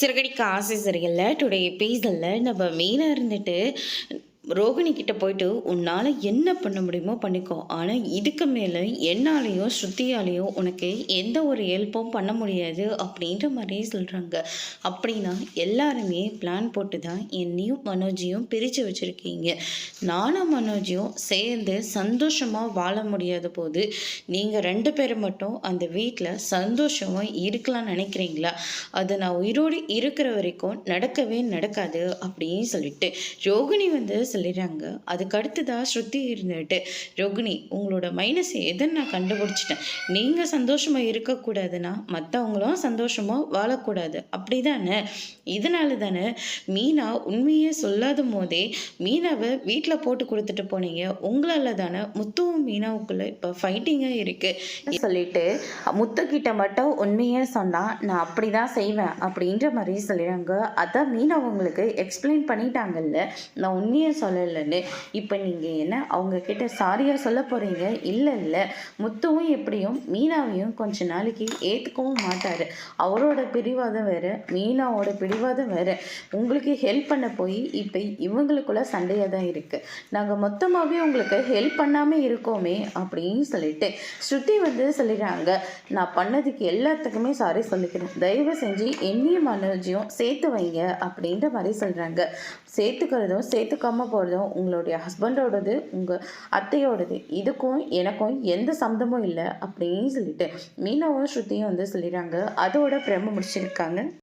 சிறகடிக்க ஆசை சரியில்ல டுடே எபிசோட்ல நம்ம மெயினாக இருந்துட்டு ரோகிணி கிட்ட போயிட்டு உன்னால் என்ன பண்ண முடியுமோ பண்ணிக்கோ, ஆனால் இதுக்கு மேலே என்னாலேயும் ஸ்ருதியாலேயும் உனக்கு எந்த ஒரு ஹெல்ப்பும் பண்ண முடியாது அப்படின்ற மாதிரியே சொல்கிறாங்க. அப்படின்னா எல்லாருமே பிளான் போட்டு தான் என்னையும் மனோஜையும் பிரித்து வச்சுருக்கீங்க. நானும் மனோஜையும் சேர்ந்து சந்தோஷமாக வாழ முடியாத போது நீங்கள் 2 பேரும் மட்டும் அந்த வீட்டில் சந்தோஷமாக இருக்கலாம்னு நினைக்கிறீங்களா? அதை நான் உயிரோடு இருக்கிற வரைக்கும் நடக்கவே நடக்காது அப்படின்னு சொல்லிட்டு ரோகிணி சொல்லிடுறாங்க. அதுக்கு அடுத்ததாக ஸ்ருதி இருந்துட்டு, ரோகிணி உங்களோட மைனஸ் எதுன்னு நான் கண்டுபிடிச்சிட்டேன். நீங்கள் சந்தோஷமாக இருக்கக்கூடாதுன்னா மற்றவங்களும் சந்தோஷமாக வாழக்கூடாது அப்படி தானே? இதனால தானே மீனா உண்மையே சொல்லாத போதே மீனாவை வீட்டில் போட்டு கொடுத்துட்டு போனீங்க. உங்களால் தானே முத்துவும் மீனாவுக்குள்ளே இப்போ ஃபைட்டிங்காக இருக்குது சொல்லிட்டு முத்துக்கிட்ட மட்டும் உண்மையே சொன்னால் நான் அப்படி தான் செய்வேன் அப்படின்ற மாதிரி சொல்லிடுறாங்க. அதான் மீனா உங்களுக்கு எக்ஸ்பிளைன் பண்ணிட்டாங்கல்ல, நான் உண்மையை சொல்லலைன்னு. இப்போ நீங்கள் என்ன அவங்க கிட்ட சாரியாக சொல்ல போகிறீங்க? இல்லை, முத்துவும் எப்படியும் மீனாவையும் கொஞ்ச நாளைக்கு ஏற்றுக்கவும் மாட்டார். அவரோட பிடிவாதம் வேறு, மீனாவோட பிடிவாதம் வேறு. உங்களுக்கு ஹெல்ப் பண்ண போய் இப்போ இவங்களுக்குள்ள சண்டையாக தான் இருக்குது. நாங்கள் மொத்தமாகவே உங்களுக்கு ஹெல்ப் பண்ணாமல் இருக்கோமே அப்படின்னு சொல்லிட்டு ஸ்ருதி சொல்லிடுறாங்க. நான் பண்ணதுக்கு எல்லாத்துக்குமே சாரி சொல்லிக்கிறேன். தயவு செஞ்சு என்னையும் மனோஜையும் சேர்த்து வைங்க அப்படின்ற மாதிரி சொல்கிறாங்க. சேர்த்துக்கிறதும் சேர்த்துக்காமல் போகிறதும் உங்களுடைய ஹஸ்பண்டோடது, உங்கள் அத்தையோடது. இதுக்கும் எனக்கும் எந்த சம்மந்தமும் இல்லை அப்படின்னு சொல்லிட்டு மீனாவும் ஸ்ருதியும் சொல்லிடுறாங்க. அதோட பிரம்ம முடிச்சிருக்காங்க.